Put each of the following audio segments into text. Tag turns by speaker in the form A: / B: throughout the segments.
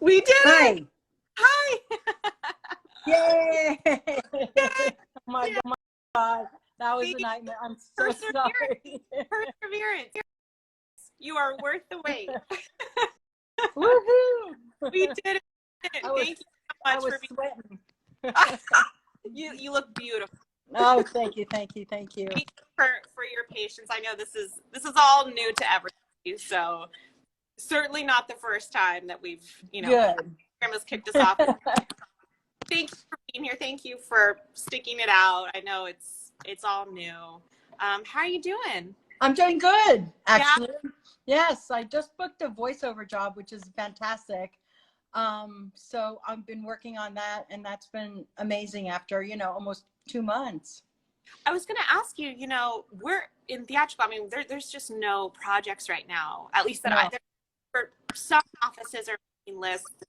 A: We did it!
B: Hi.
A: Hi!
B: Yay!
A: Yay!
B: Oh my God. That was a nightmare. I'm so sorry.
A: Perseverance. You are worth the wait.
B: Woohoo!
A: We did it. Thank you so much for
B: sweating.
A: You look beautiful.
B: Oh, thank you, thank you, thank you.
A: Thank you for your patience. I know this is all new to everybody, so certainly not the first time that we've,
B: Good.
A: Grandma's kicked us off. Thank you for being here. Thank you for sticking it out. I know it's all new. How are you doing?
B: I'm doing good, actually. Yeah. Yes, I just booked a voiceover job, which is fantastic. So I've been working on that, and that's been amazing after, almost 2 months.
A: I was going to ask you, we're in theatrical. I mean, there's just no projects right now, at least that for some offices are making lists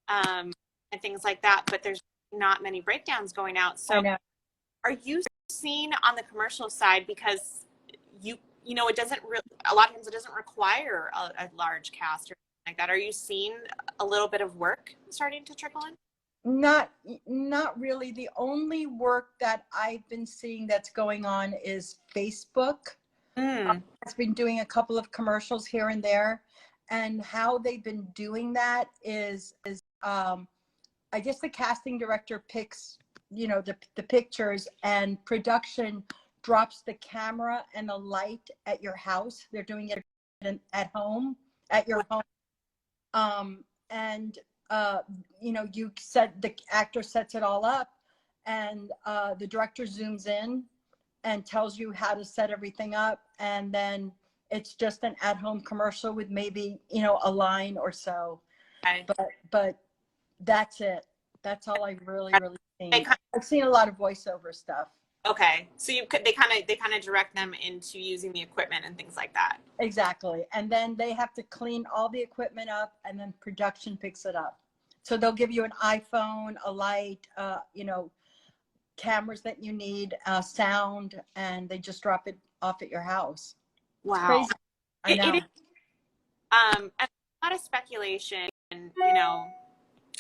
A: and things like that, but there's not many breakdowns going out. So are you seeing on the commercial side, because it doesn't really, a lot of times it doesn't require a large cast or something like that. Are you seeing a little bit of work starting to trickle in?
B: Not really. The only work that I've been seeing that's going on is Facebook. I've been doing a couple of commercials here and there, and how they've been doing that is I guess the casting director picks, the pictures, and production drops the camera and the light at your house. They're doing it at home, at your home. And the actor sets it all up, and the director zooms in and tells you how to set everything up. And then it's just an at-home commercial with maybe, a line or so. Okay. But that's it. That's all I've really seen. I've seen a lot of voiceover stuff.
A: Okay, so they kind of direct them into using the equipment and things like that.
B: Exactly, and then they have to clean all the equipment up, and then production picks it up. So they'll give you an iPhone, a light, cameras that you need, sound, and they just drop it off at your house.
A: Wow,
B: it's crazy. I know.
A: And a lot of speculation.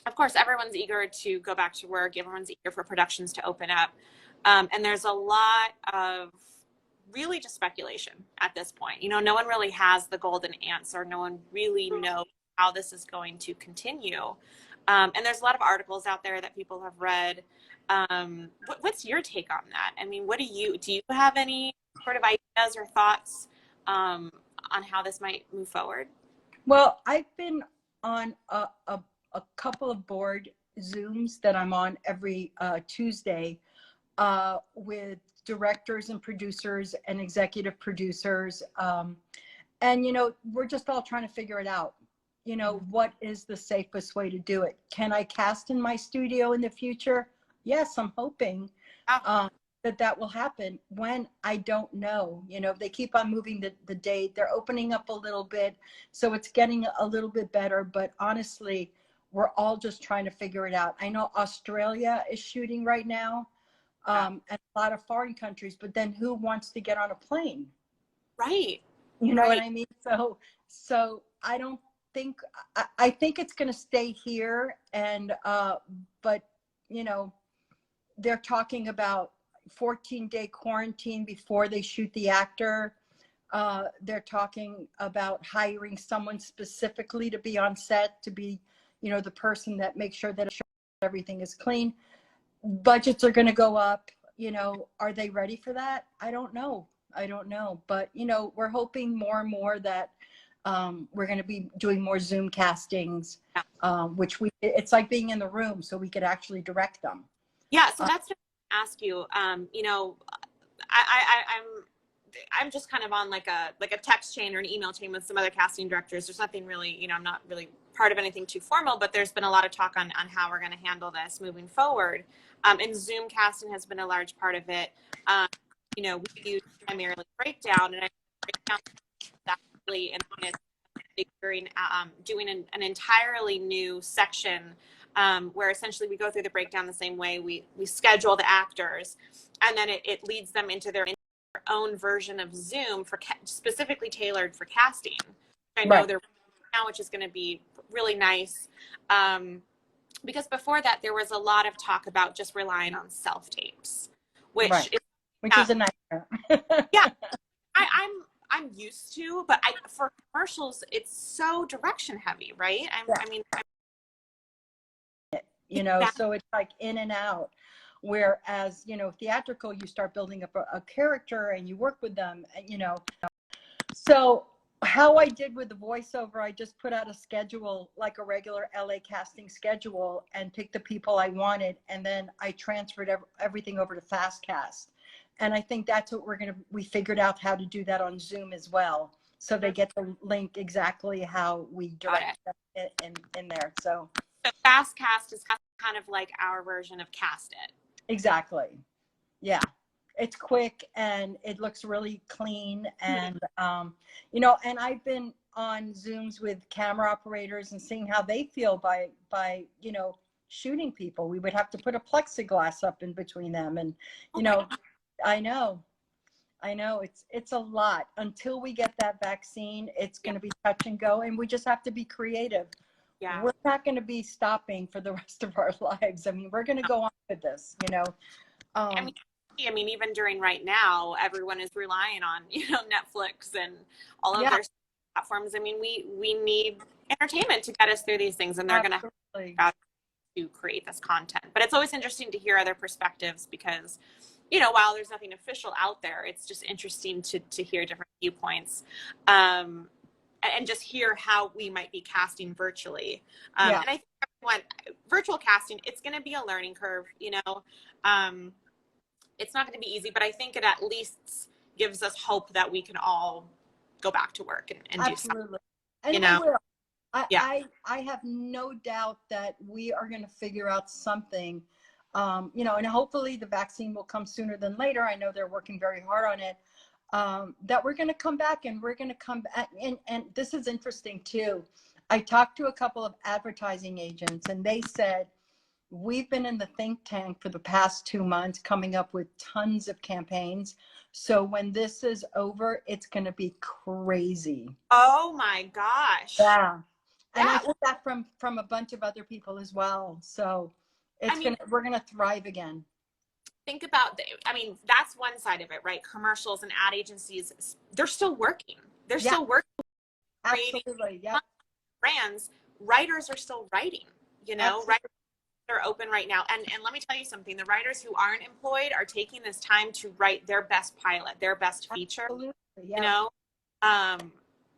A: Of course, everyone's eager to go back to work. Everyone's eager for productions to open up. And there's a lot of really just speculation at this point. No one really has the golden answer. No one really knows how this is going to continue. And there's a lot of articles out there that people have read. What's your take on that? I mean, do you have any sort of ideas or thoughts on how this might move forward?
B: Well, I've been on a couple of board Zooms that I'm on every Tuesday with directors and producers and executive producers. And, we're just all trying to figure it out. What is the safest way to do it? Can I cast in my studio in the future? Yes, I'm hoping that will happen. When, I don't know. They keep on moving the date. They're opening up a little bit, so it's getting a little bit better. But honestly, we're all just trying to figure it out. I know Australia is shooting right now, and a lot of foreign countries, but then who wants to get on a plane?
A: Right.
B: You know what I mean? So I don't think, I think it's going to stay here. And, but, they're talking about 14-day quarantine before they shoot the actor. They're talking about hiring someone specifically to be on set, to be, the person that makes sure that everything is clean. Budgets are going to go up. Are they ready for that? I don't know. But, we're hoping more and more that we're going to be doing more Zoom castings, which it's like being in the room, so we could actually direct them.
A: Yeah. So that's what I ask you. I'm just kind of on like a text chain or an email chain with some other casting directors. There's nothing really, I'm not really part of anything too formal, but there's been a lot of talk on how we're going to handle this moving forward. And Zoom casting has been a large part of it. We use primarily breakdown, and I breakdown exactly, and doing an entirely new section where essentially we go through the breakdown the same way. We schedule the actors, and then it leads them into their own version of Zoom specifically tailored for casting. I know they're now, which is going to be really nice. Because before that, there was a lot of talk about just relying on self-tapes, which
B: right.
A: is,
B: Which is a nightmare.
A: yeah, I'm used to, but for commercials, it's so direction heavy, right? I mean,
B: you know, so it's like in and out. Whereas, you know, theatrical, you start building up a character and you work with them, and, you know. So how I did with the voiceover, I just put out a schedule, like a regular LA casting schedule, and picked the people I wanted. And then I transferred everything over to FastCast. And I think that's what we figured out how to do that on Zoom as well. So they get the link exactly how we direct them in there. So
A: FastCast is kind of like our version of Cast It.
B: exactly. Yeah. It's quick and it looks really clean. And, you know, and I've been on Zooms with camera operators and seeing how they feel by, you know, shooting people. We would have to put a plexiglass up in between them. And, you know, I know it's a lot. Until we get that vaccine, it's going to be touch and go, and we just have to be creative. Yeah. We're not going to be stopping for the rest of our lives. I mean, we're going to go on with this, you know.
A: I mean, even during right now, everyone is relying on, you know, Netflix and all of their platforms. I mean, we need entertainment to get us through these things, and they're going to have to create this content. But it's always interesting to hear other perspectives because, you know, while there's nothing official out there, it's just interesting to hear different viewpoints, and just hear how we might be casting virtually. And I think everyone, virtual casting, it's going to be a learning curve, you know. It's not going to be easy, but I think it at least gives us hope that we can all go back to work and do something.
B: And
A: you know,
B: I have no doubt that we are going to figure out something, you know, and hopefully the vaccine will come sooner than later. I know they're working very hard on it, that we're going to come back, and we're going to come back. And this is interesting too. I talked to a couple of advertising agents, and they said, we've been in the think tank for the past 2 months coming up with tons of campaigns. So when this is over, it's going to be crazy.
A: Oh my gosh.
B: Yeah. And I heard that from a bunch of other people as well. So we're going to thrive again.
A: Think about I mean, that's one side of it, right? Commercials and ad agencies, they're still working. They're still working.
B: Absolutely. Yeah.
A: Brands, writers are still writing, you know, writers are open right now. And let me tell you something, the writers who aren't employed are taking this time to write their best pilot, their best feature, you know?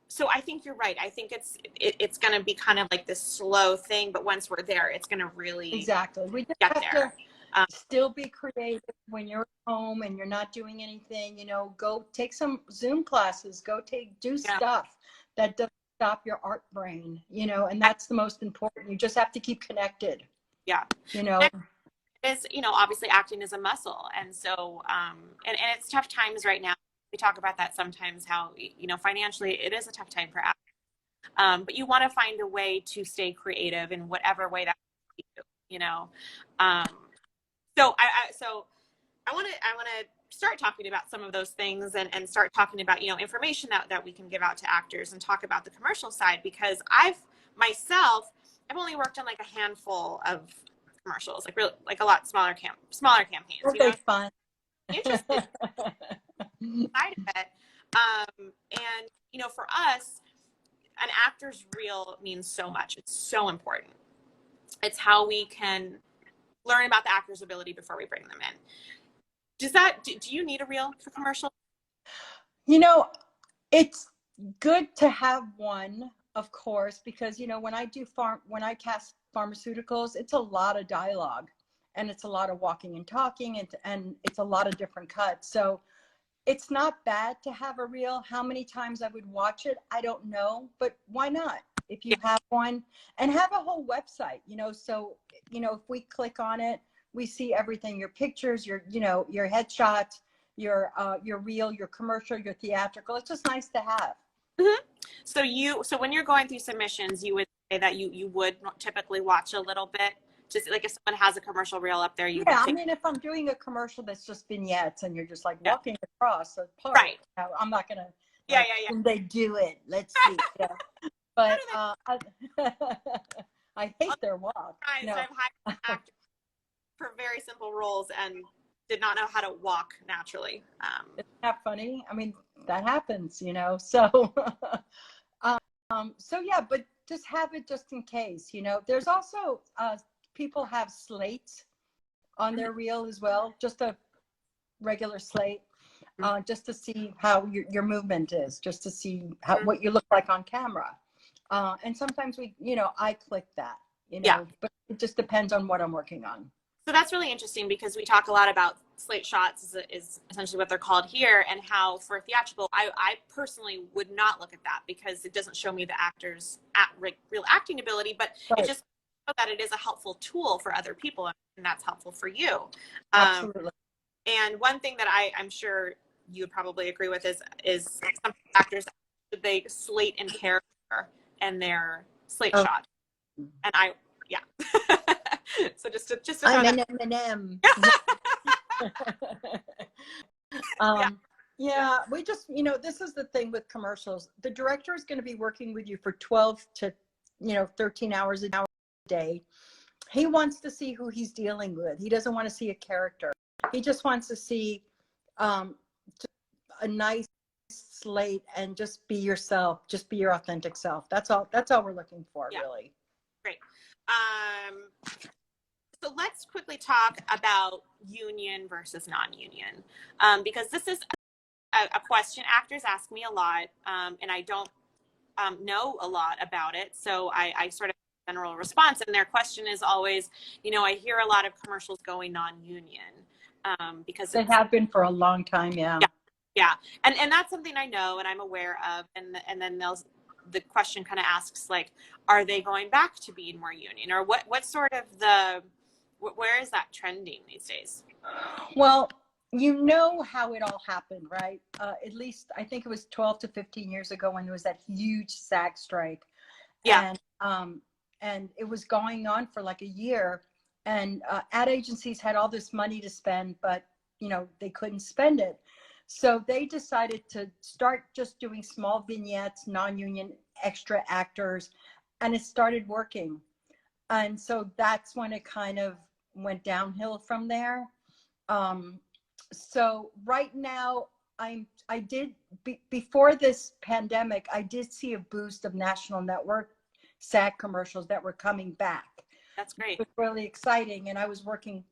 A: So I think you're right. I think it's going to be kind of like this slow thing, but once we're there, it's going to really
B: we just
A: get
B: have
A: there.
B: To still be creative when you're home and you're not doing anything, you know, go take some Zoom classes, do stuff that doesn't stop your art brain, you know, and that's the most important. You just have to keep connected.
A: Yeah.
B: You know,
A: it's, you know, obviously acting is a muscle. And so, and it's tough times right now. We talk about that sometimes, how, you know, financially it is a tough time for actors. But you want to find a way to stay creative in whatever way that you know. So I want to start talking about some of those things and start talking about, you know, information that we can give out to actors and talk about the commercial side, because I've only worked on like a handful of commercials, like really, like a lot smaller campaigns.
B: You know? Fun.
A: Interesting side of it. And you know, for us, an actor's reel means so much. It's so important. It's how we can learn about the actor's ability before we bring them in. Do you need a reel for commercial?
B: You know, it's good to have one, of course, because, you know, when I cast pharmaceuticals, it's a lot of dialogue and it's a lot of walking and talking, and it's a lot of different cuts. So it's not bad to have a reel. How many times I would watch it, I don't know, but why not? If you have one, and have a whole website, you know, so, you know, if we click on it, we see everything, your pictures, your, you know, your headshot, your reel, your commercial, your theatrical. It's just nice to have.
A: Mm-hmm. So when you're going through submissions, you would say that you would typically watch a little bit, just like if someone has a commercial reel up there.
B: I mean, if I'm doing a commercial that's just vignettes and you're just like walking across a park,
A: right?
B: I'm not gonna.
A: Yeah.
B: Can they do it? Let's see. but
A: do
B: I hate their walk.
A: they?
B: No.
A: I've hired actors for very simple roles and did not know how to walk naturally.
B: Isn't that funny? I mean, that happens, you know. So, so yeah, but just have it just in case, you know. There's also people have slates on their reel as well, just a regular slate, just to see how your movement is, just to see how what you look like on camera. And sometimes I click that, you know,
A: Yeah.
B: but it just depends on what I'm working on.
A: So that's really interesting because we talk a lot about slate shots is essentially what they're called here, and how for theatrical, I personally would not look at that because it doesn't show me the actor's real acting ability, but
B: Right.
A: it just shows that it is a helpful tool for other people, and that's helpful for you.
B: Absolutely.
A: And one thing that I'm sure you would probably agree with is some actors, they slate in character and their slate shot. And yeah. So just to throw
B: I'm
A: that.
B: an M.
A: Yeah.
B: Yeah, we just, this is the thing with commercials. The director is going to be working with you for 12 to, 13 hours a day. He wants to see who he's dealing with. He doesn't want to see a character. He just wants to see a nice slate and just be yourself, just be your authentic self. That's all we're looking for, really.
A: Great. So let's quickly talk about union versus non-union, because this is a question actors ask me a lot, and I don't know a lot about it. So I sort of general response, and their question is always, I hear a lot of commercials going non-union because
B: they have been for a long time.
A: Yeah. And that's something I know and I'm aware of. And then the question kind of asks, like, are they going back to being more union, or what sort of where is that trending these days?
B: Well, you know how it all happened, right? At least I think it was 12 to 15 years ago when there was that huge SAG strike.
A: Yeah.
B: And it was going on for like a year, and ad agencies had all this money to spend, but they couldn't spend it. So they decided to start just doing small vignettes, non-union, extra actors, and it started working. And so that's when it kind of went downhill from there. So right now, before this pandemic, I did see a boost of national network SAG commercials that were coming back.
A: That's great.
B: It was really exciting, and I was working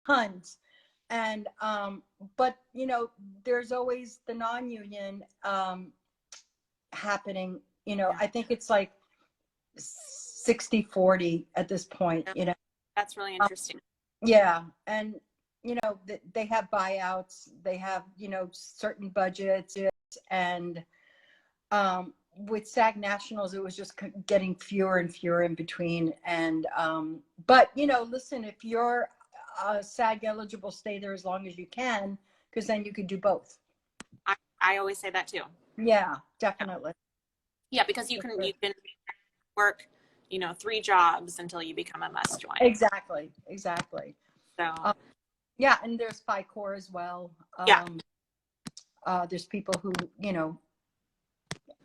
B: tons. And but there's always the non-union happening. I think it's like 60-40 at this point.
A: That's really interesting.
B: Yeah, and they have buyouts, they have certain budgets, and with SAG Nationals it was just getting fewer and fewer in between. And but listen, if you're SAG eligible, stay there as long as you can, because then you could do both.
A: I always say that too.
B: Yeah, definitely.
A: Yeah, because you can work 3 jobs until you become a must join.
B: Exactly.
A: So
B: yeah, and there's FICOR as well. There's people who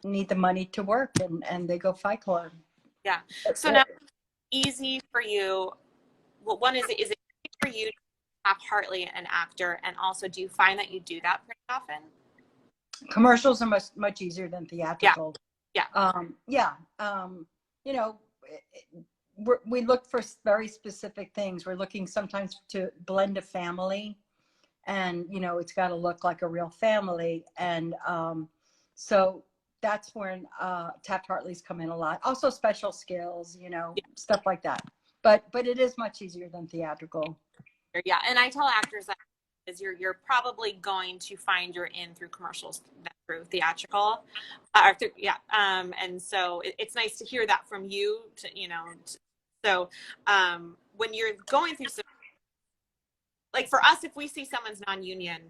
B: need the money to work, and they go FICOR.
A: Yeah. So now, easy for you. Well, one is it easy for you to have Hartley an actor, and also do you find that you do that pretty often?
B: Commercials are much easier than theatrical.
A: Yeah.
B: We look for very specific things. We're looking sometimes to blend a family, and it's got to look like a real family. And so that's when Taft-Hartley's come in a lot. Also special skills, stuff like that. But it is much easier than theatrical.
A: Yeah, and I tell actors that is you're probably going to find your in through commercials than through theatrical, and so it's nice to hear that from you. So when you're going through some, like for us, if we see someone's non-union,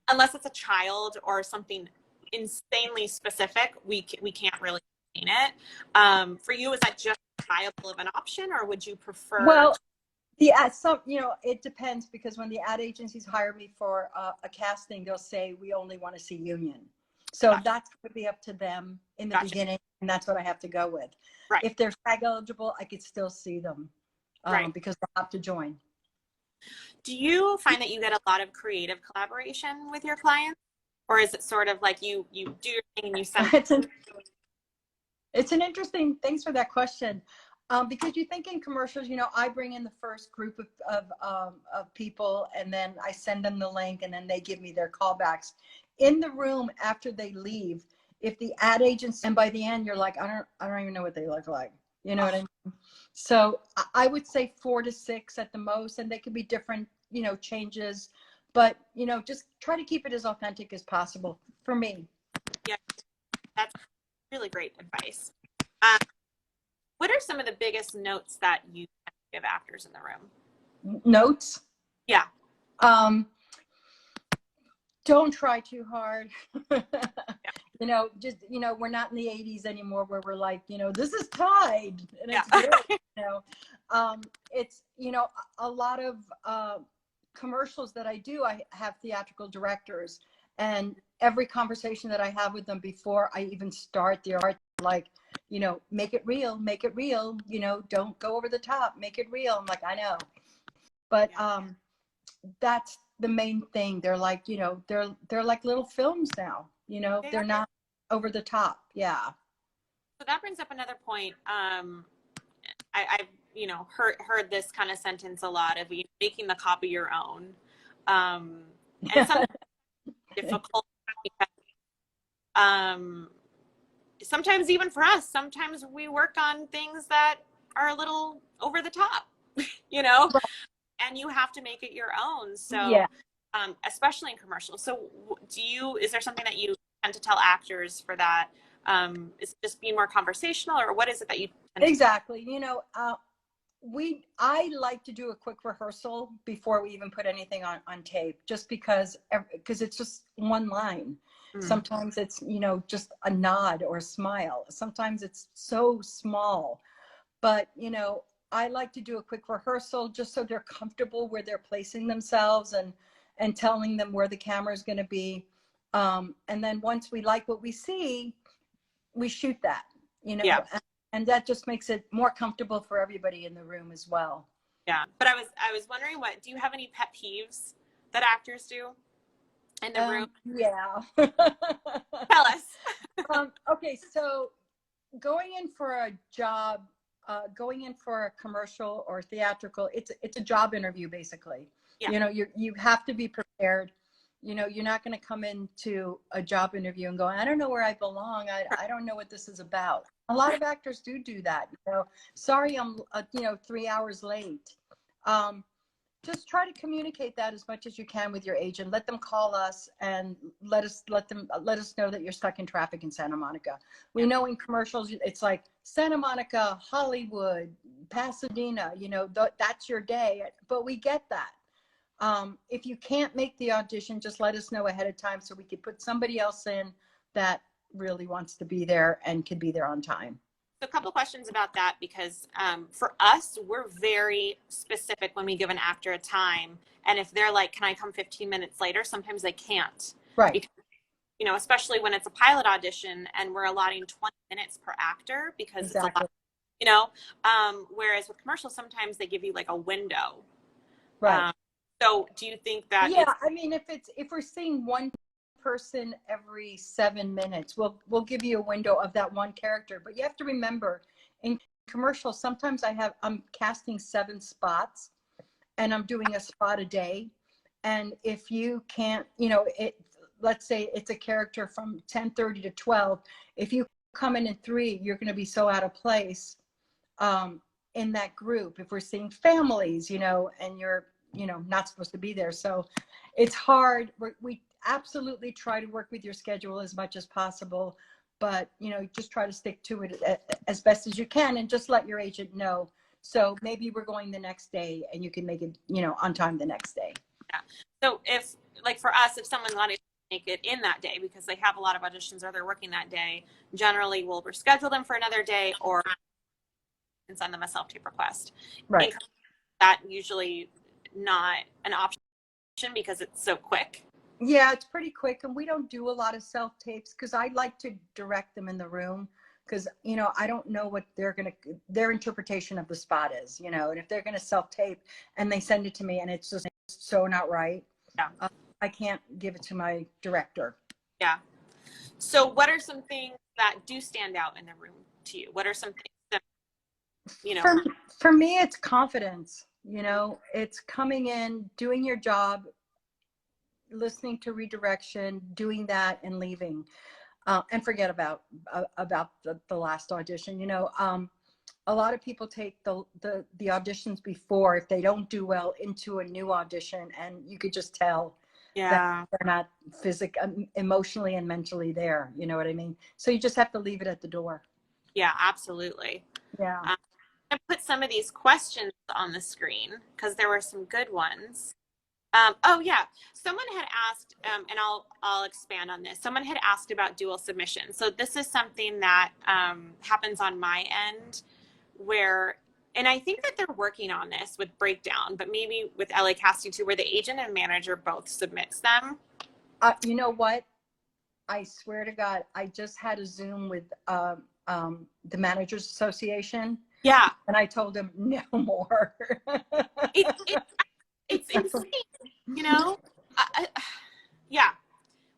A: unless it's a child or something insanely specific, we can't really explain it. For you, is that just viable of an option, or would you prefer?
B: Well, it depends, because when the ad agencies hire me for a casting, they'll say we only want to see union. So
A: Gotcha.
B: that's going to be up to them in the
A: Gotcha.
B: beginning, and that's what I have to go with.
A: Right.
B: If they're SAG eligible, I could still see them
A: Right.
B: because they'll have to join.
A: Do you find that you get a lot of creative collaboration with your clients? Or is it sort of like you do your thing and you send
B: It's an interesting, thanks for that question. Because you think in commercials, I bring in the first group of people, and then I send them the link, and then they give me their callbacks. In the room after they leave, if the ad agency, and by the end you're like, I don't even know what they look like. You know what I mean? So I would say 4 to 6 at the most, and they could be different, changes, but just try to keep it as authentic as possible for me.
A: Yeah, that's really great advice. Um, what are some of the biggest notes that you give actors in the room?
B: Notes?
A: Yeah.
B: Don't try too hard.
A: Yeah.
B: Just, we're not in the 80s anymore where we're like, this is Tide and it's
A: Yeah.
B: good. It's, a lot of commercials that I do, I have theatrical directors, and every conversation that I have with them before I even start the art, like, make it real, don't go over the top, make it real. I'm like, I know, but that's the main thing. They're like, they're like little films now, they're not over the top. Yeah.
A: So that brings up another point. I've heard this kind of sentence a lot of making the copy your own, and sometimes difficult because sometimes even for us, sometimes we work on things that are a little over the top, and you have to make it your own. So
B: Yeah.
A: especially in commercials. So is there something that you tend to tell actors for that? Is it just being more conversational, or what is it that you tend
B: Exactly. I like to do a quick rehearsal before we even put anything on tape, just because it's just one line. Sometimes it's, just a nod or a smile. Sometimes it's so small, but, I like to do a quick rehearsal just so they're comfortable where they're placing themselves, and telling them where the camera is going to be. And then once we like what we see, we shoot that,
A: Yeah.
B: and that just makes it more comfortable for everybody in the room as well.
A: Yeah. But I was wondering, do you have any pet peeves that actors do in the room?
B: Yeah.
A: Tell us.
B: Okay. So going in for a job, going in for a commercial or theatrical, it's a job interview, basically.
A: Yeah.
B: You have to be prepared. You're not going to come into a job interview and go, I don't know where I belong. I don't know what this is about. A lot of actors do that. Sorry, I'm 3 hours late. Just try to communicate that as much as you can with your agent. Let them call us and let us know that you're stuck in traffic in Santa Monica. We know in commercials it's like Santa Monica, Hollywood, Pasadena, that's your day, but we get that. If you can't make the audition, just let us know ahead of time so we could put somebody else in that really wants to be there and can be there on time.
A: A couple of questions about that, because for us, we're very specific when we give an actor a time. And if they're like, can I come 15 minutes later? Sometimes they can't.
B: Right.
A: Because, especially when it's a pilot audition and we're allotting 20 minutes per actor because
B: Exactly.
A: it's a lot, whereas with commercials, sometimes they give you like a window.
B: Right.
A: So do you think that?
B: Yeah. I mean, if we're seeing one person every 7 minutes, we'll give you a window of that one character. But you have to remember, in commercials, sometimes I'm casting 7 spots and I'm doing a spot a day. And if you can't, let's say it's a character from 10:30 to 12. If you come in 3, you're going to be so out of place in that group. If we're seeing families, and you're, not supposed to be there. So it's hard. We absolutely try to work with your schedule as much as possible, but just try to stick to it as best as you can, and just let your agent know. So maybe we're going the next day and you can make it, on time the next day.
A: Yeah. So if, like for us, if someone's not able to make it in that day because they have a lot of auditions or they're working that day, generally we'll reschedule them for another day or send them a self-tape request.
B: Right.
A: That usually not an option because it's so quick.
B: Yeah, it's pretty quick, and we don't do a lot of self tapes because I like to direct them in the room because I don't know what their interpretation of the spot is, and if they're gonna self tape and they send it to me and it's just so not right,
A: Yeah.
B: I can't give it to my director.
A: Yeah. So what are some things that do stand out in the room to you? What are some things that,
B: For me, it's confidence. It's coming in, doing your job, listening to redirection, doing that, and leaving, and forget about the last audition. A lot of people take the auditions before, if they don't do well, into a new audition, and you could just tell that
A: yeah.
B: they're not emotionally and mentally there. You know what I mean? So you just have to leave it at the door.
A: Yeah, absolutely.
B: Yeah.
A: I put some of these questions on the screen because there were some good ones. Oh yeah, someone had asked, and I'll expand on this. Someone had asked about dual submission. So this is something that happens on my end, where, and I think that they're working on this with Breakdown, but maybe with LA Casting too, where the agent and manager both submits them.
B: You know what? I swear to God, I just had a Zoom with the Managers Association.
A: Yeah,
B: And I told him no more.
A: it's insane, you know. Yeah.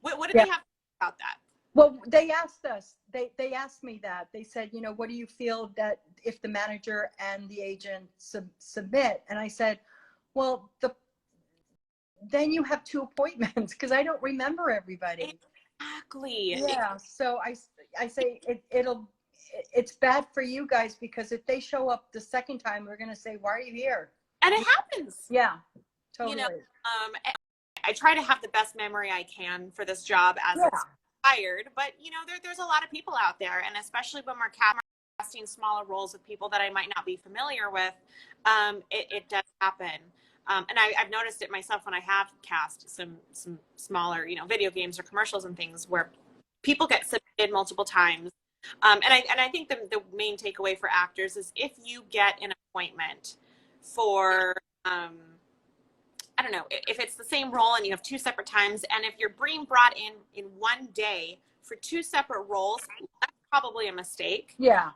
A: What do
B: Yeah.
A: they have about that?
B: Well, they asked us. They asked me that. They said, what do you feel that if the manager and the agent submit? And I said, well, then you have two appointments because I don't remember everybody.
A: Exactly.
B: Yeah. So I say it's bad for you guys because if they show up the second time, we're gonna say, why are you here?
A: And it happens.
B: Yeah, totally.
A: You know, I try to have the best memory I can for this job as it's hired, but there's a lot of people out there, and especially when we're casting smaller roles with people that I might not be familiar with, it does happen. And I've noticed it myself when I have cast some smaller, video games or commercials and things where people get submitted multiple times. And I think the main takeaway for actors is if you get an appointment for, I don't know, if it's the same role and you have two separate times, and if you're being brought in one day for two separate roles, that's probably a mistake.
B: Yeah.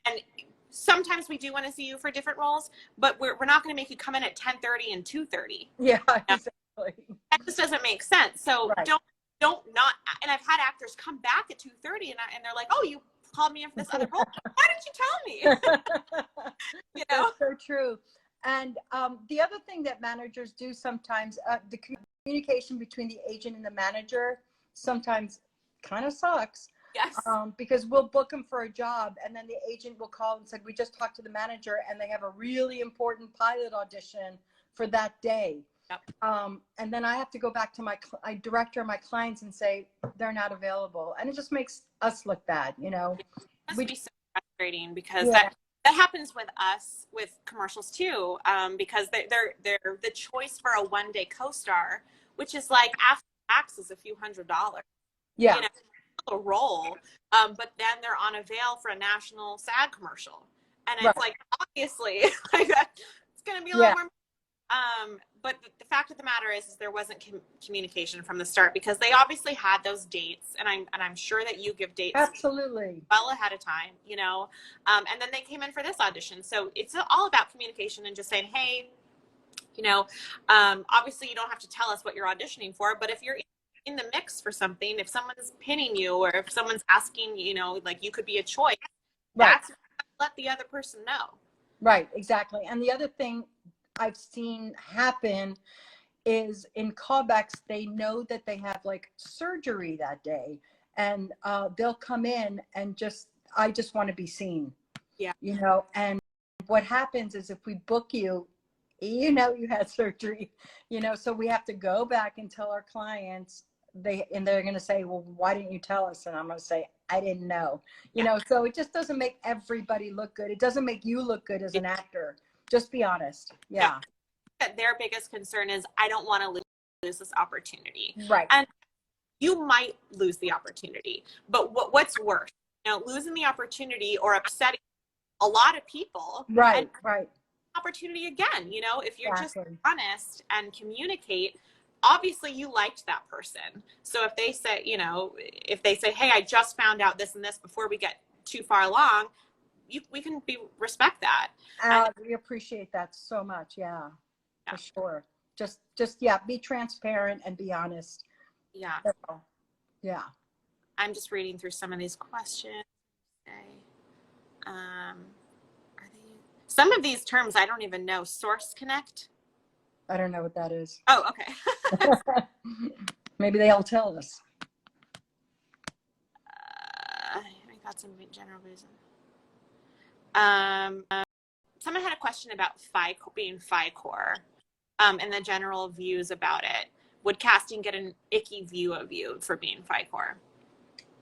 A: And sometimes we do want to see you for different roles, but we're not going to make you come in at 10:30 and 2:30.
B: Yeah, exactly.
A: That just doesn't make sense. So
B: right.
A: don't not. And I've had actors come back at 2:30 and they're like, "Oh, you called me in for this other role. Why didn't you tell me?"
B: That's so true. And the other thing that managers do sometimes, the communication between the agent and the manager sometimes kind of sucks.
A: Yes.
B: Because we'll book them for a job, and then the agent will call and say, we just talked to the manager and they have a really important pilot audition for that day.
A: Yep.
B: And then I have to go back to my director and my clients and say, they're not available. And it just makes us look bad,
A: It must be so frustrating because
B: yeah.
A: that happens with us with commercials too, because they're the choice for a one-day co-star, which is like after tax is a few $100.
B: Yeah.
A: A role, but then they're on a veil for a national SAG commercial, and it's like obviously like it's going to be a lot more. But the fact of the matter is there wasn't communication from the start because they obviously had those dates, and I'm sure that you give dates
B: absolutely
A: well ahead of time, and then they came in for this audition. So it's all about communication and just saying, hey, obviously you don't have to tell us what you're auditioning for, but if you're in the mix for something, if someone's pinning you or if someone's asking, like you could be a choice, that's let the other person know.
B: Right, exactly. And the other thing I've seen happen is in callbacks, they know that they have like surgery that day, and they'll come in and I just want to be seen.
A: Yeah.
B: And what happens is if we book you, you had surgery, so we have to go back and tell our clients, they're going to say, well, why didn't you tell us? And I'm going to say, I didn't know, so it just doesn't make everybody look good. It doesn't make you look good as an actor. Just be honest. Yeah.
A: Their biggest concern is, I don't want to lose this opportunity.
B: Right.
A: And you might lose the opportunity, but what's worse, losing the opportunity or upsetting a lot of people.
B: Right. Right.
A: Opportunity again, if you're just honest and communicate, obviously you liked that person. So if they say, you know, if they say, hey, I just found out this and this before we get too far along, we can respect that. And
B: We appreciate that so much. Yeah,
A: yeah.
B: for sure. Just yeah, be transparent and be honest.
A: Yeah.
B: So, yeah.
A: I'm just reading through some of these questions. Okay. Are they, some of these terms I don't even know. Source connect.
B: I don't know what that is.
A: Oh, okay.
B: Maybe they'll tell us.
A: I got some general reason. Someone had a question about being FICOR, and the general views about it. Would casting get an icky view of you for being FICOR?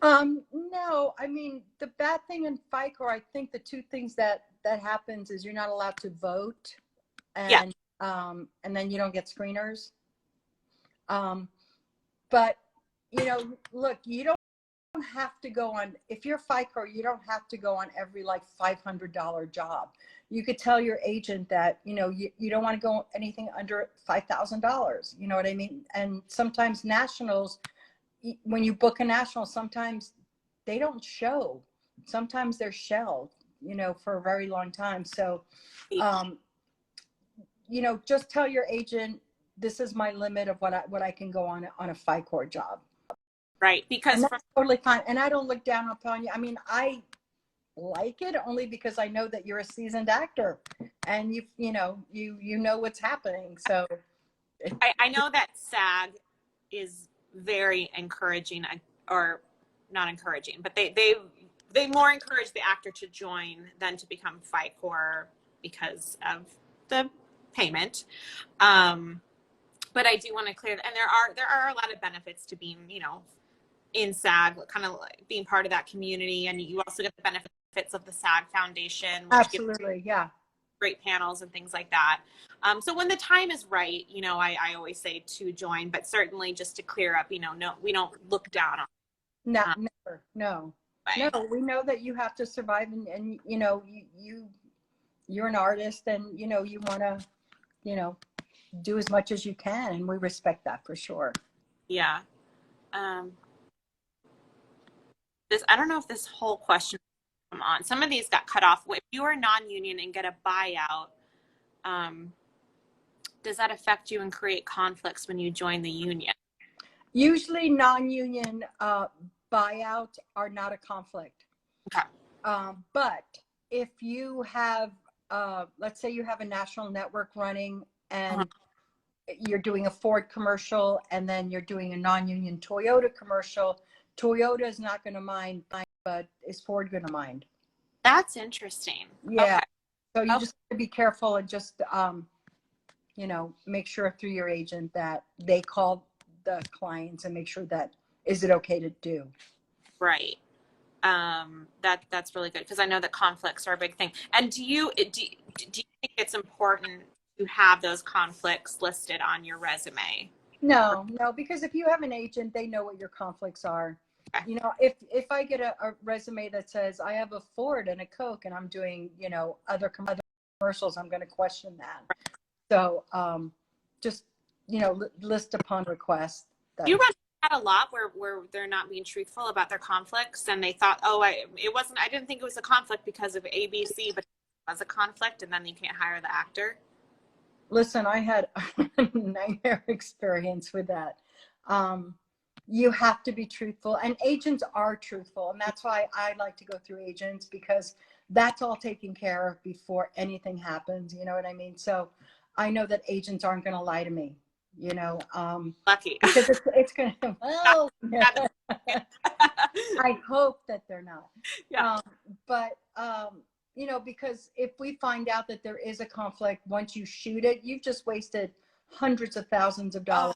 B: No, I mean, the bad thing in FICOR, I think the two things that happens is you're not allowed to vote, and then you don't get screeners. But you know, look, you don't have to go on, if you're FICOR, you don't have to go on every like $500 job. You could tell your agent that, you know, you don't want to go anything under $5,000. You know what I mean? And sometimes nationals, when you book a national, sometimes they don't show. Sometimes they're shelved, you know, for a very long time. So, you know, just tell your agent, this is my limit of what I can go on a FICOR job.
A: Right, because
B: and that's totally fine. And I don't look down upon you. I mean, I like it only because I know that you're a seasoned actor, and you know what's happening. So
A: I know that SAG is very encouraging, or not encouraging, but they more encourage the actor to join than to become FICOR because of the payment. But I do want to clear that, and there are a lot of benefits to being, you know, in SAG, kind of like being part of that community, and you also get the benefits of the SAG Foundation, which
B: absolutely, yeah,
A: great panels and things like that. So when the time is right, you know, I always say to join, but certainly just to clear up, you know, no, we don't look down on.
B: No, never, no,
A: Right.
B: no. We know that you have to survive, and you know, you're an artist, and you know, you want to, you know, do as much as you can, and we respect that for sure.
A: Yeah. I don't know if this whole question come on. Some of these got cut off. If you are non-union and get a buyout, does that affect you and create conflicts when you join the union?
B: Usually non-union buyouts are not a conflict.
A: Okay.
B: But if you have, let's say you have a national network running, and you're doing a Ford commercial, and then you're doing a non-union Toyota commercial, Toyota is not going to mind, but is Ford going to mind?
A: That's interesting.
B: Yeah.
A: Okay.
B: So you just have to be careful, and just, you know, make sure through your agent that they call the clients and make sure that, is it okay to do?
A: Right. That's really good, because I know that conflicts are a big thing. And do you think it's important to have those conflicts listed on your resume?
B: No, because if you have an agent, they know what your conflicts are.
A: Okay.
B: You know, if I get a resume that says I have a Ford and a Coke and I'm doing, you know, other commercials, I'm going to question that. So just, you know, list upon request.
A: You run that a lot where they're not being truthful about their conflicts, and they thought, oh, I didn't think it was a conflict because of ABC, but it was a conflict, and then you can't hire the actor.
B: Listen, I had a nightmare experience with that. You have to be truthful, and agents are truthful. And that's why I like to go through agents, because that's all taken care of before anything happens. You know what I mean? So I know that agents aren't going to lie to me, you know,
A: Lucky.
B: because it's going to, well, I hope that they're not.
A: Yeah.
B: But, you know, because if we find out that there is a conflict, once you shoot it, you've just wasted hundreds of thousands of dollars.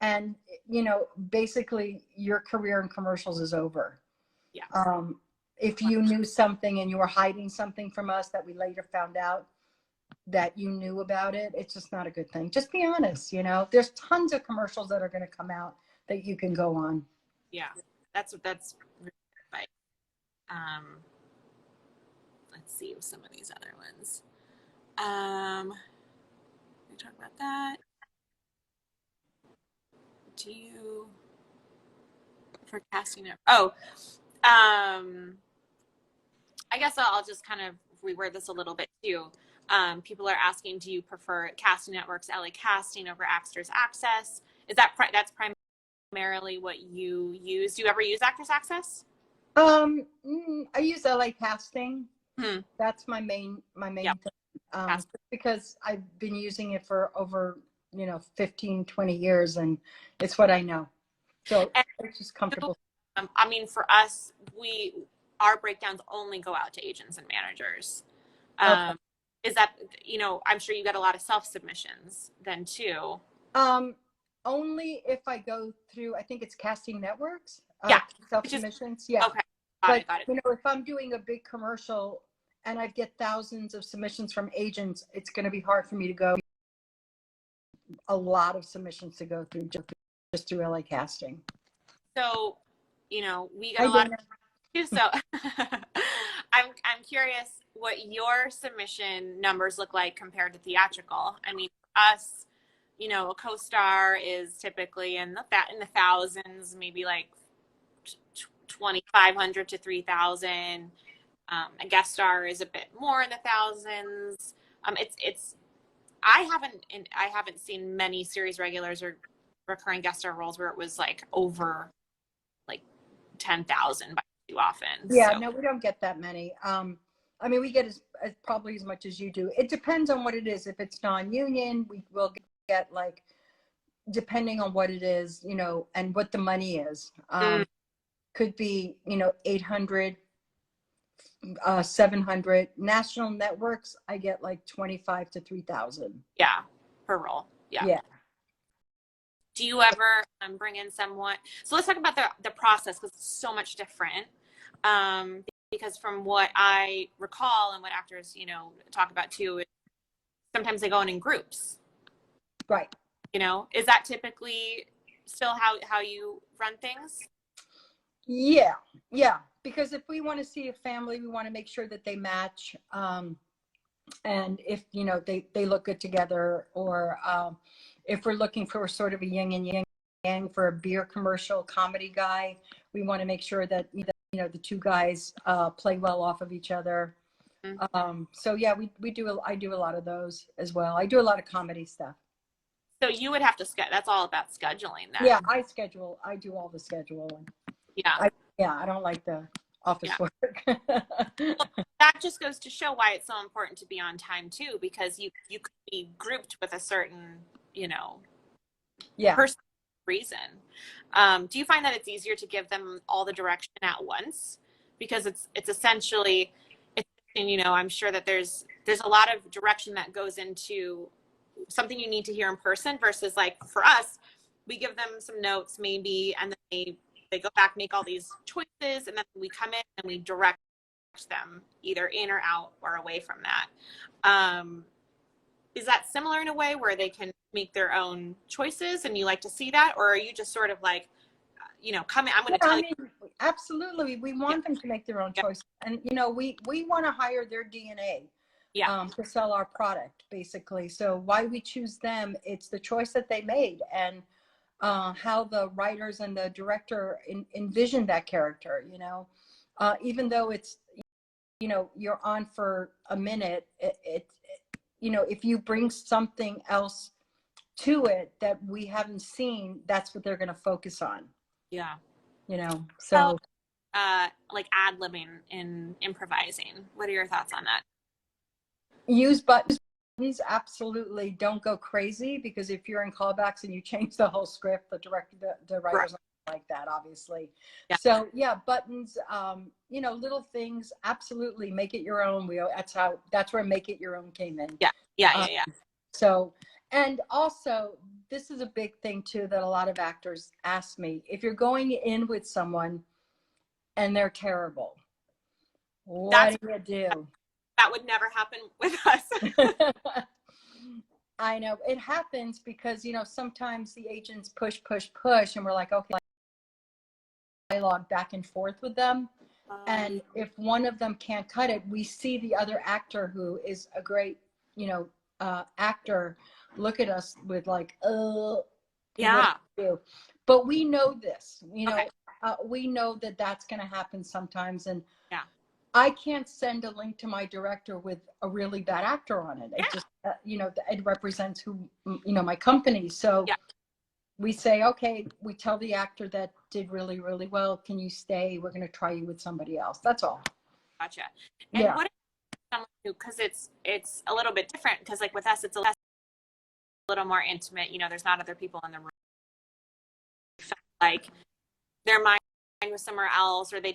B: And, you know, basically your career in commercials is over.
A: Yeah.
B: If you knew something and you were hiding something from us that we later found out that you knew about it, it's just not a good thing. Just be honest, you know. There's tons of commercials that are going to come out that you can go on.
A: Yeah. That's really good advice. Let's see some of these other ones. We talk about that. do you for casting it? Oh, I guess I'll just kind of reword this a little bit too. People are asking, do you prefer Casting Network's LA Casting over Actors Access? Is that that's primarily what you use? Do you ever use Actors Access?
B: I use LA Casting. That's my main
A: Yep.
B: thing. Because I've been using it for over 15, 20 years, and it's what I know. So it's just comfortable.
A: I mean, for us, our breakdowns only go out to agents and managers.
B: Okay.
A: Is that, I'm sure you get a lot of self-submissions then too.
B: Only if I go through, I think it's Casting Networks.
A: Yeah.
B: Self-submissions. Yeah.
A: Okay. Got it.
B: If I'm doing a big commercial and I get thousands of submissions from agents, it's going to be hard for me to go a lot of submissions to go through just through LA Casting.
A: So, we get a lot of too. So I'm curious what your submission numbers look like compared to theatrical. I mean, for us, a co-star is typically in the thousands, maybe like 2,500 to 3,000. A guest star is a bit more in the thousands. I haven't seen many series regulars or recurring guest star roles where it was like over like 10,000 by too often.
B: Yeah, so. No, we don't get that many. I mean, we get as probably as much as you do. It depends on what it is. If it's non-union, we will get like, depending on what it is, and what the money is. Could be, 800, 700. National networks, I get like 25 to 3,000.
A: Yeah, per role. Yeah. Do you ever bring in someone? So let's talk about the process, because it's so much different. Because from what I recall and what actors, talk about too, sometimes they go in groups.
B: Right.
A: Is that typically still how you run things?
B: Yeah. Because if we want to see a family, we want to make sure that they match. And if, they look good together, or if we're looking for sort of a yin and yang for a beer commercial comedy guy, we want to make sure that, the two guys play well off of each other. So yeah, I do a lot of those as well. I do a lot of comedy stuff.
A: So you would have to that's all about scheduling then.
B: Yeah, I do all the scheduling.
A: Yeah.
B: I don't like the office work.
A: Well, that just goes to show why it's so important to be on time too, because you could be grouped with a certain, person reason. Do you find that it's easier to give them all the direction at once? Because it's essentially, I'm sure that there's a lot of direction that goes into something you need to hear in person versus like for us, we give them some notes maybe, and then they go back, make all these choices, and then we come in and we direct them either in or out or away from that. Is that similar in a way where they can make their own choices and you like to see that? Or are you just sort of like, come in, I'm going to tell you.
B: Absolutely. We want them to make their own choices. And, we want to hire their DNA to sell our product, basically. So why we choose them, it's the choice that they made, and how the writers and the director envisioned that character, even though it's, you're on for a minute, if you bring something else to it that we haven't seen, that's what they're going to focus on.
A: Yeah.
B: So
A: like ad-libbing and improvising. What are your thoughts on that?
B: Use buttons. Absolutely. Don't go crazy, because if you're in callbacks and you change the whole script, the director, the writers don't like that, obviously. Yeah. So yeah, buttons, little things, absolutely make it your own. That's where make it your own came in.
A: Yeah.
B: So, and also this is a big thing too, that a lot of actors ask me, if you're going in with someone and they're terrible, what do you do?
A: That would never happen with us.
B: I know it happens because, sometimes the agents push, and we're like, okay, dialogue back and forth with them. And if one of them can't cut it, we see the other actor, who is a great, actor, look at us with like,
A: Yeah.
B: do. But we know this,
A: Okay.
B: we know that that's going to happen sometimes. And
A: Yeah.
B: I can't send a link to my director with a really bad actor on it.
A: Yeah.
B: It just, it represents who, my company. So
A: Yeah.
B: we say, okay, we tell the actor that did really, really well. Can you stay? We're going to try you with somebody else. That's all.
A: Gotcha. And
B: Yeah.
A: what if someone who, because it's a little bit different, because like with us, it's a little more intimate. There's not other people in the room. Like their mind was somewhere else, or they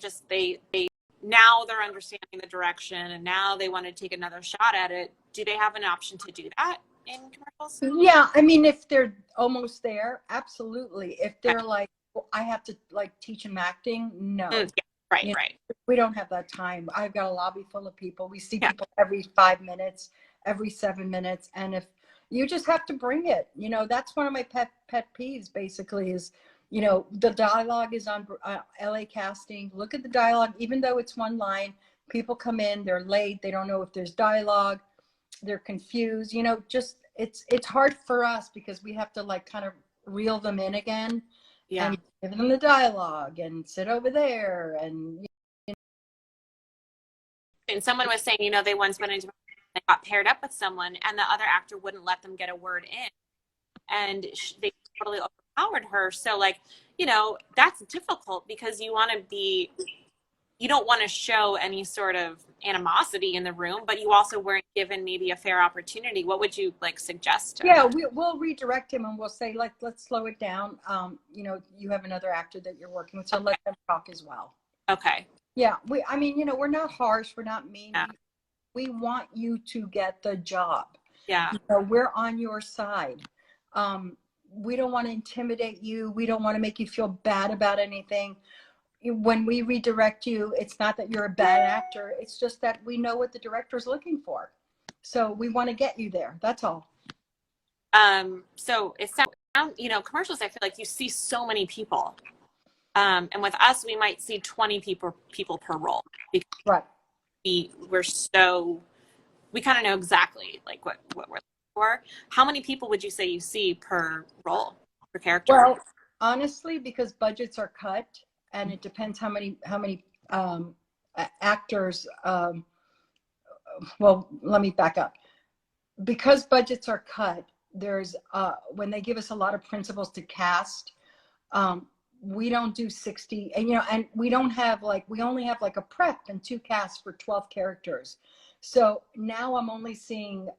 A: now they're understanding the direction, and now they want to take another shot at it. Do they have an option to do that in commercials?
B: Yeah. I mean, if they're almost there, absolutely. If they're
A: Okay.
B: like, well, I have to like teach them acting, no.
A: Yeah. Right.
B: You know,
A: Right.
B: we don't have that time. I've got a lobby full of people. We see
A: Yeah.
B: people every 5 minutes, every 7 minutes. And if you just have to bring it, that's one of my pet peeves basically is, the dialogue is on LA casting. Look at the dialogue, even though it's one line, people come in, they're late. They don't know if there's dialogue. They're confused, just it's hard for us because we have to like kind of reel them in again.
A: Yeah.
B: And give them the dialogue and sit over there.
A: And someone was saying, they once went into, they got paired up with someone, and the other actor wouldn't let them get a word in, and they totally overpowered her. So like, that's difficult because you don't want to show any sort of animosity in the room, but you also weren't given maybe a fair opportunity. What would you like suggest?
B: Yeah, we'll redirect him and we'll say, like, let's slow it down. You have another actor that you're working with, so let them talk as well.
A: Okay.
B: Yeah, we're not harsh, we're not mean.
A: Yeah.
B: We want you to get the job.
A: Yeah.
B: We're on your side. We don't want to intimidate you. We don't want to make you feel bad about anything. When we redirect you, it's not that you're a bad actor. It's just that we know what the director's looking for. So we want to get you there. That's all.
A: So it sounds, commercials, I feel like you see so many people. And with us, we might see 20 people per role because
B: Right.
A: we kind of know exactly like what we're looking for. How many people would you say you see per role, per character?
B: Well, honestly, because budgets are cut and it depends how many actors, well, let me back up. Because budgets are cut, there's when they give us a lot of principals to cast, we don't do 60, and we only have like a prep and 2 casts for 12 characters. So now I'm only seeing,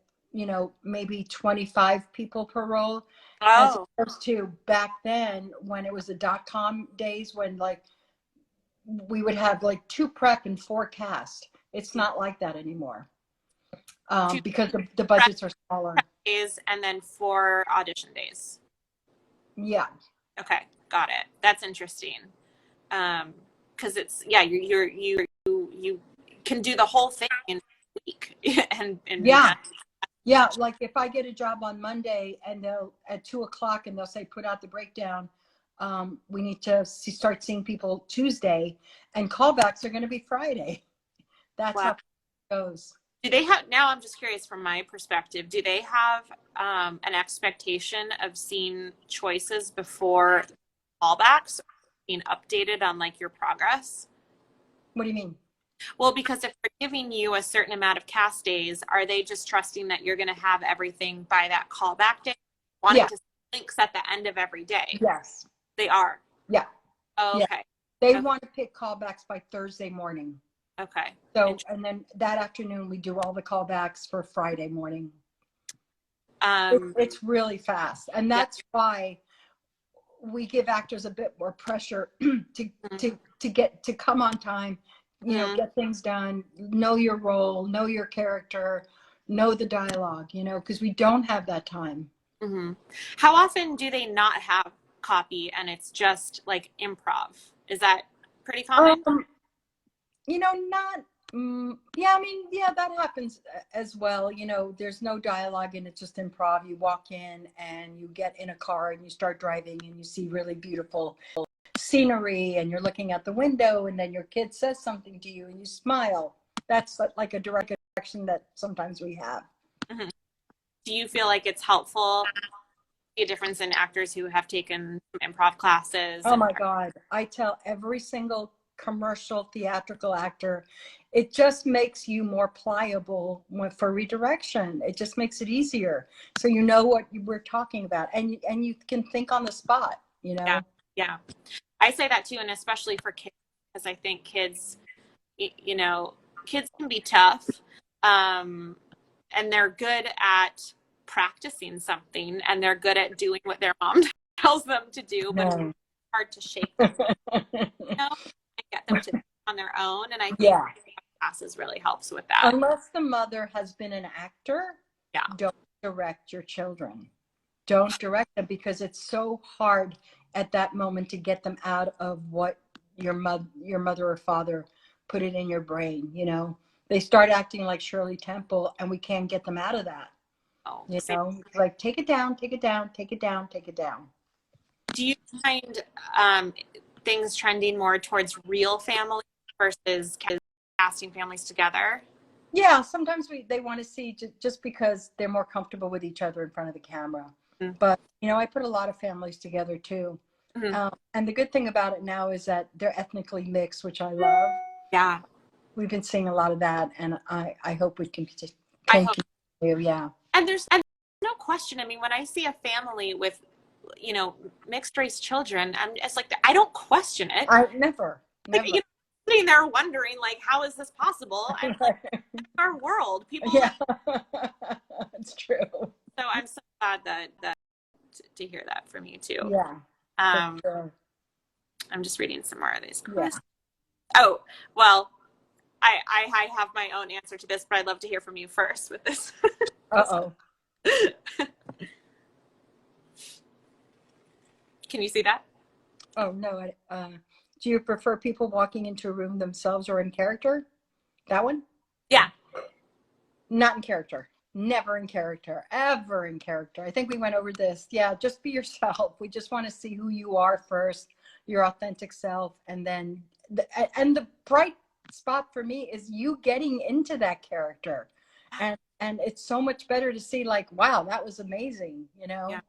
B: maybe 25 people per role, as opposed to back then when it was the .com days when like we would have like 2 prep and 4 cast. It's not like that anymore. Because the budgets are smaller.
A: Days and then 4 audition days.
B: Yeah.
A: Okay, got it. That's interesting. Because it's you can do the whole thing in a week and
B: yeah. Like if I get a job on Monday and they'll at 2:00 and they'll say put out the breakdown. We need to start seeing people Tuesday, and callbacks are going to be Friday. That's how it goes.
A: Do they have, now I'm just curious from my perspective, do they have an expectation of seeing choices before callbacks, being updated on like your progress?
B: What do you mean?
A: Well, because if they're giving you a certain amount of cast days, are they just trusting that you're going to have everything by that callback day? Wanting to see links at the end of every day?
B: Yes.
A: They are?
B: Yeah.
A: Oh,
B: yeah.
A: okay.
B: They want to pick callbacks by Thursday morning.
A: Okay.
B: So, and then that afternoon we do all the callbacks for Friday morning. It's really fast. And that's why we give actors a bit more pressure to come on time, get things done, know your role, know your character, know the dialogue, because we don't have that time.
A: Mm-hmm. How often do they not have copy and it's just like improv? Is that pretty common?
B: Not yeah, that happens as well. There's no dialogue and it's just improv. You walk in and you get in a car and you start driving and you see really beautiful scenery and you're looking out the window and then your kid says something to you and you smile. That's like a direction that sometimes we have.
A: Mm-hmm. Do you feel like it's helpful see a difference in actors who have taken improv classes.
B: Oh my God. I tell every single commercial theatrical actor, it just makes you more pliable for redirection. It just makes it easier. So you know what we're talking about, and you can think on the spot, you know?
A: Yeah. Yeah. I say that too. And especially for kids, because I think kids, you know, kids can be tough. And they're good at practicing something, and they're good at doing what their mom tells them to do, but it's
B: No.
A: hard to shake them, you know, and get them to on their own. And I think
B: Yeah.
A: classes really helps with that.
B: Unless the mother has been an actor,
A: Yeah.
B: don't direct your children. Don't direct them, because it's so hard at that moment to get them out of what your mother or father put it in your brain, you know? They start acting like Shirley Temple, and we can't get them out of that.
A: Oh,
B: You know, like take it down, take it down, take it down, take it down.
A: do you find things trending more towards real families versus casting families together?
B: Yeah, sometimes they want to see just because they're more comfortable with each other in front of the camera.
A: Mm-hmm.
B: But, you know, I put a lot of families together too.
A: Mm-hmm.
B: And the good thing about it now is that they're ethnically mixed, which I love.
A: Yeah.
B: We've been seeing a lot of that, and I hope we can
A: I hope.
B: continue. Yeah.
A: And there's no question. I mean, when I see a family with, you know, mixed race children, it's like, I don't question it.
B: I never.
A: Like, you know, sitting there wondering, like, how is this possible? And like, it's our world, people.
B: Yeah, it's true.
A: So I'm so glad that to hear that from you too.
B: Yeah. Sure.
A: I'm just reading some more of these questions.
B: Yeah.
A: Oh, well, I have my own answer to this, but I'd love to hear from you first with this.
B: Uh-oh.
A: Can you see that?
B: Oh, no. Do you prefer people walking into a room themselves or in character? That one?
A: Yeah.
B: Not in character. Never in character. Ever in character. I think we went over this. Yeah, just be yourself. We just want to see who you are first, your authentic self, and then the bright spot for me is you getting into that character. And it's so much better to see, like, wow, that was amazing, you know?
A: Yeah.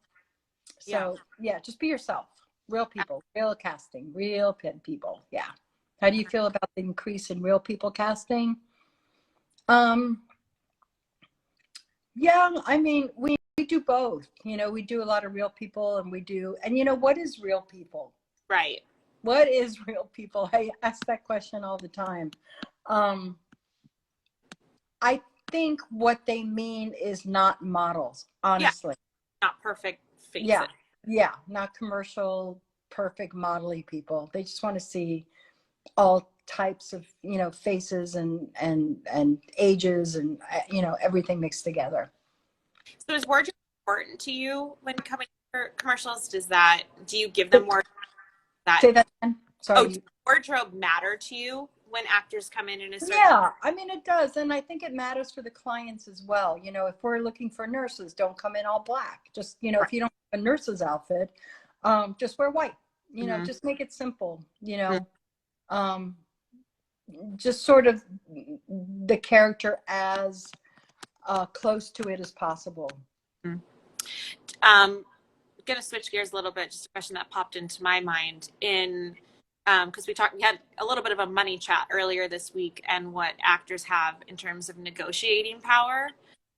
B: So yeah, just be yourself. Real people, real casting, real people. Yeah. How do you feel about the increase in real people casting? Yeah, I mean, we do both. You know, we do a lot of real people, and you know, what is real people?
A: Right.
B: What is real people? I ask that question all the time. I think what they mean is not models, honestly.
A: Yeah. Not perfect faces.
B: Yeah. Yeah. Not commercial, perfect modelly people. They just want to see all types of, you know, faces and ages and, you know, everything mixed together.
A: So is wardrobe important to you when coming for commercials? Do you give them more?
B: Say that again? Sorry.
A: Oh, does wardrobe matter to you when actors come in a certain?
B: Yeah, I mean, it does. And I think it matters for the clients as well. You know, if we're looking for nurses, don't come in all black. Just, you know,
A: Right.
B: if you don't have a nurse's outfit, just wear white. You know, just make it simple, you know. Just sort of the character as close to it as possible.
A: Going to switch gears a little bit. Just a question that popped into my mind because we had a little bit of a money chat earlier this week, and what actors have in terms of negotiating power.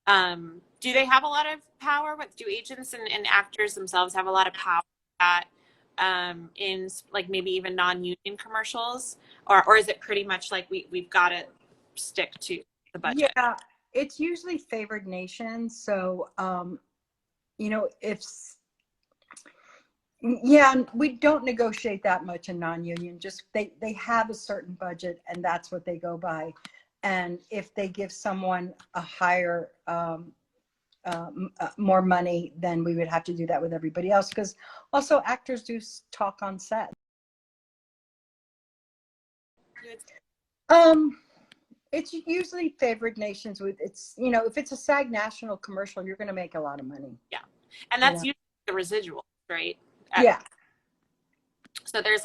A: Do they have a lot of power? Do agents and actors themselves have a lot of power at, in like maybe even non-union commercials, or is it pretty much like we've got to stick to the budget?
B: Yeah, it's usually favored nations. So, you know, we don't negotiate that much in non-union. Just they have a certain budget, and that's what they go by. And if they give someone a higher, more money, then we would have to do that with everybody else. Because also actors do talk on set. It's usually favored nations with you know, if it's a SAG national commercial, you're going to make a lot of money.
A: Yeah. And that's usually the residual, right?
B: Yeah.
A: So there's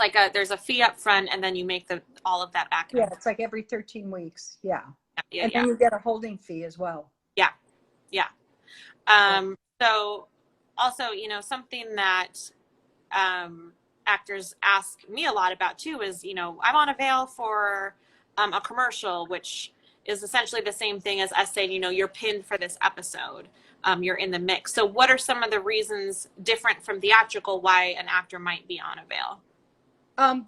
A: a fee up front, and then you make all of that back.
B: Yeah, it's like every 13 weeks. Yeah.
A: Yeah.
B: And then you get a holding fee as well.
A: Yeah. Yeah. So also, you know, something that actors ask me a lot about too is, you know, I'm on a veil for a commercial, which is essentially the same thing as us saying, you know, you're pinned for this episode. You're in the mix. So what are some of the reasons different from theatrical why an actor might be on a veil?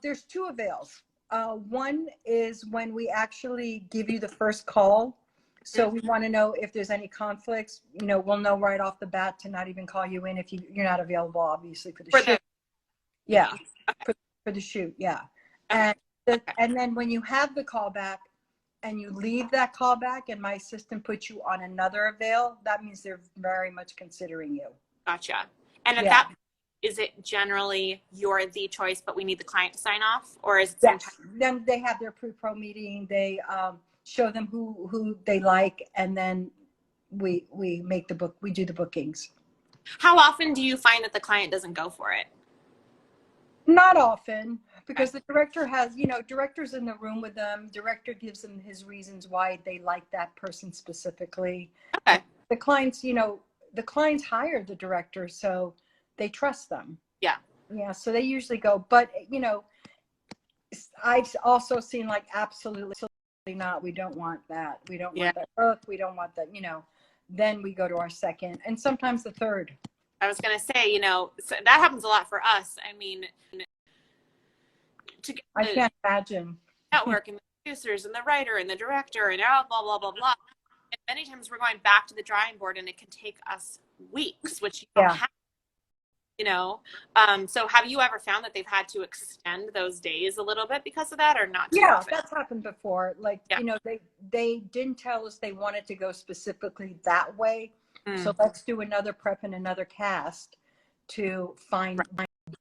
B: There's two avails. One is when we actually give you the first call. So we want to know if there's any conflicts. You know, we'll know right off the bat to not even call you in if you're not available, obviously, for the shoot. Yeah, for the shoot, yeah.
A: Okay.
B: And then when you have the call back and you leave that call back and my assistant puts you on another avail, that means they're very much considering you.
A: Gotcha. And at that point, is it generally you're the choice, but we need the client to sign off? Or is it sometimes?
B: Then they have their pre-pro meeting. They show them who they like, and then we make the book. We do the bookings.
A: How often do you find that the client doesn't go for it?
B: Not often, because the director has, you know, director's in the room with them. Director gives them his reasons why they like that person specifically.
A: Okay.
B: The clients, you know, the clients hire the director, so they trust them.
A: Yeah.
B: Yeah. So they usually go, but you know, I've also seen like absolutely not. We don't want that. We don't want that hook. We don't want that. You know, then we go to our second and sometimes the third.
A: I was going to say, you know, so that happens a lot for us. I mean, to get
B: I can't imagine.
A: Network and the producers and the writer and the director and blah, blah, blah, blah. And many times we're going back to the drawing board and it can take us weeks, which you don't have, you know. So have you ever found that they've had to extend those days a little bit because of that or not?
B: Yeah, that's happened before. Like, you know, they didn't tell us they wanted to go specifically that way. So let's do another prep and another cast to find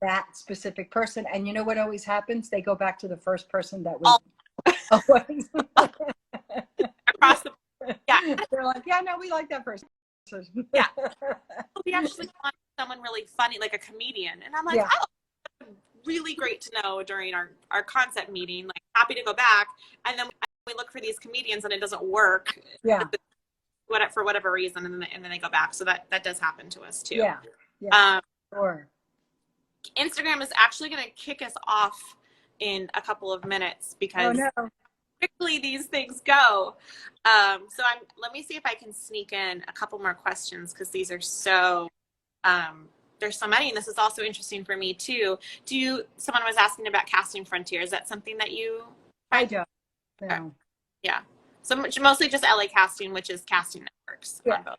B: that specific person. And you know what always happens? They go back to the first person that we always
A: across the
B: they're like, yeah, no, we like that person.
A: Yeah. We actually want someone really funny, like a comedian. And I'm like, oh, really great to know during our concept meeting. Like, happy to go back. And then we look for these comedians and it doesn't work.
B: Yeah.
A: For whatever reason, and then they go back. So that does happen to us too.
B: Yeah. Sure.
A: Instagram is actually going to kick us off in a couple of minutes because quickly these things go. So let me see if I can sneak in a couple more questions because these are so there's so many, and this is also interesting for me too. Someone was asking about Casting Frontier. Is that something that you?
B: I don't. No.
A: Okay. Yeah. So mostly just LA Casting, which is casting networks on both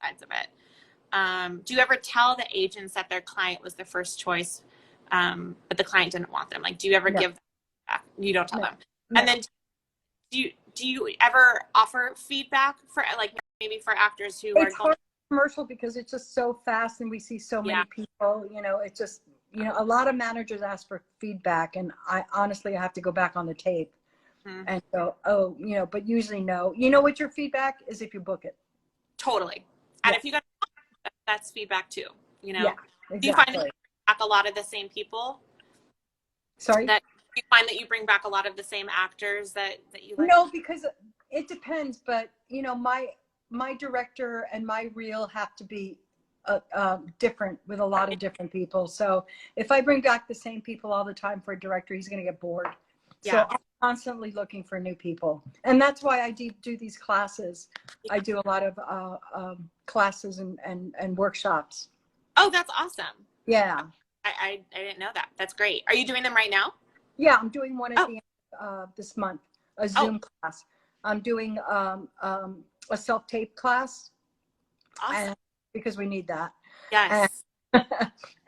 A: sides of it. Do you ever tell the agents that their client was the first choice, but the client didn't want them? Like, do you ever give them feedback? You don't tell them. No. And then do you ever offer feedback for, like, maybe for actors who are going
B: commercial because it's just so fast and we see so many people, you know, it's just, you know, a lot of managers ask for feedback and I honestly have to go back on the tape. And go, oh, you know, but usually no. You know what your feedback is if you book it.
A: Totally. And if you got that's feedback too, you know.
B: Yeah, exactly.
A: Do you find that you bring back a lot of the same people?
B: Sorry?
A: That you find that you bring back a lot of the same actors that you like?
B: No, because it depends, but you know, my director and my reel have to be different with a lot of different people. So if I bring back the same people all the time for a director, he's going to get bored. So I'm constantly looking for new people. And that's why I do these classes. I do a lot of classes and workshops.
A: Oh, that's awesome.
B: Yeah.
A: I didn't know that. That's great. Are you doing them right now?
B: Yeah, I'm doing one at the end of this month, a Zoom class. I'm doing a self-tape class.
A: Awesome.
B: Because we need that.
A: Yes.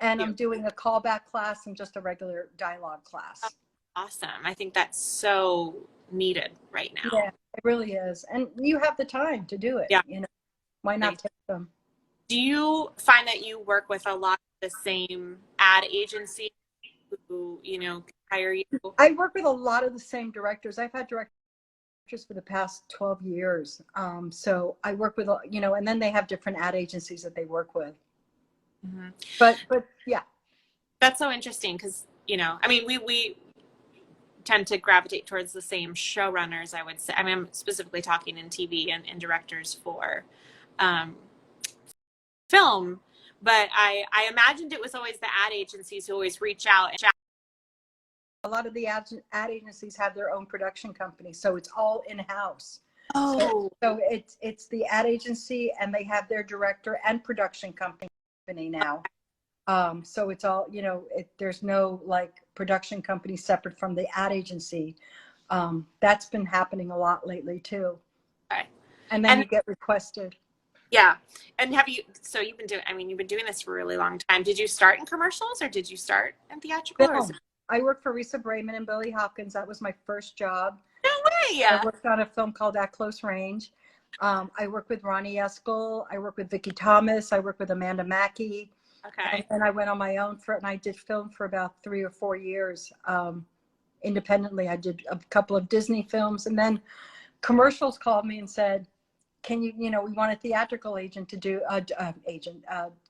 B: And I'm doing a callback class and just a regular dialogue class.
A: Awesome. I think that's so needed right now.
B: Yeah, it really is. And you have the time to do it.
A: Yeah.
B: You know, why not take them?
A: Do you find that you work with a lot of the same ad agencies who, you know, hire you?
B: I work with a lot of the same directors. I've had directors for the past 12 years. So I work with, you know, and then they have different ad agencies that they work with. Mm-hmm. But yeah.
A: That's so interesting because, you know, I mean, we tend to gravitate towards the same showrunners, I would say. I mean, I'm specifically talking in TV and directors for film, But I imagined it was always the ad agencies who always reach out.
B: A lot of the ad agencies have their own production company, so it's all in-house.
A: Oh,
B: So it's the ad agency, and they have their director and production company now. So it's all, you know, there's no like production company separate from the ad agency. That's been happening a lot lately too.
A: okay.
B: And then
A: And
B: you get requested.
A: yeah. And so you've been doing, I mean, you've been doing this for a really long time. Did you start in commercials or did you start in theatrical? Or is
B: Film. I worked for Risa Brayman and Billy Hopkins. That was my first job.
A: no way.
B: I worked on a film called At Close Range. I worked with Ronnie Eskel. I worked with Vicki Thomas. I worked with Amanda Mackey.
A: Okay.
B: And I went on my own and I did film for about 3 or 4 years. Independently, I did a couple of Disney films, and then commercials called me and said, can you, you know, we want a theatrical agent to do,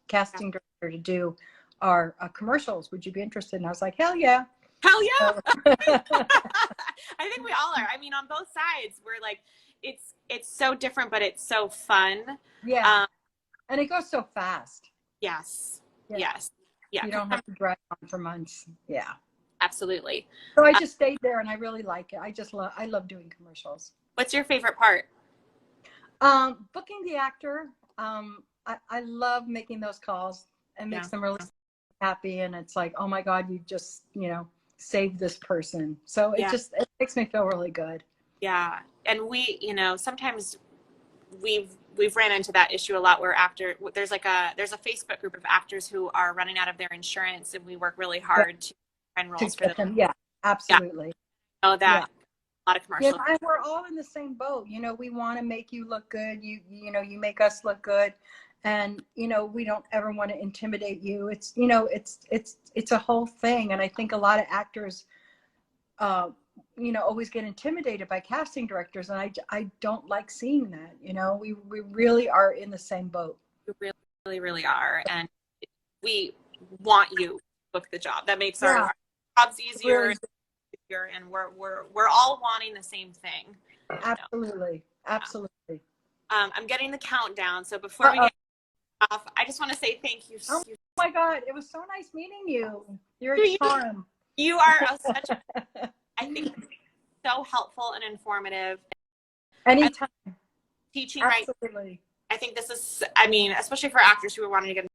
B: casting director to do our commercials. Would you be interested? And I was like, hell yeah.
A: Hell yeah. I think we all are. I mean, on both sides, we're like, it's so different, but it's so fun.
B: Yeah. And it goes so fast.
A: Yes.
B: Yeah.
A: Yes. Yeah.
B: You don't have to drag on for months. Yeah.
A: Absolutely.
B: So I just stayed there, and I really like it. I love doing commercials.
A: What's your favorite part?
B: Booking the actor. I love making those calls. It makes them really happy, and it's like, oh my God, you just, you know, saved this person. So it makes me feel really good.
A: Yeah. And we, you know, sometimes we've ran into that issue a lot where there's a Facebook group of actors who are running out of their insurance, and we work really hard to find roles for them.
B: Yeah, absolutely.
A: Yeah. Know that a lot of commercials.
B: Yeah, and we're all in the same boat. You know, we want to make you look good. You know, you make us look good. And, you know, we don't ever want to intimidate you. It's, you know, it's a whole thing. And I think a lot of actors, you know, always get intimidated by casting directors. And I don't like seeing that. You know, we really are in the same boat.
A: We really, really are. And we want you to book the job. That makes our jobs easier. Really. And we're all wanting the same thing.
B: Absolutely. Absolutely.
A: I'm getting the countdown. So before we get off, I just want to say thank you.
B: Oh my God. It was so nice meeting you. You're a charm.
A: You are such a, I think, so helpful and informative.
B: Anytime.
A: Teaching,
B: absolutely.
A: Right? I think this is, I mean, especially for actors who are wanting to get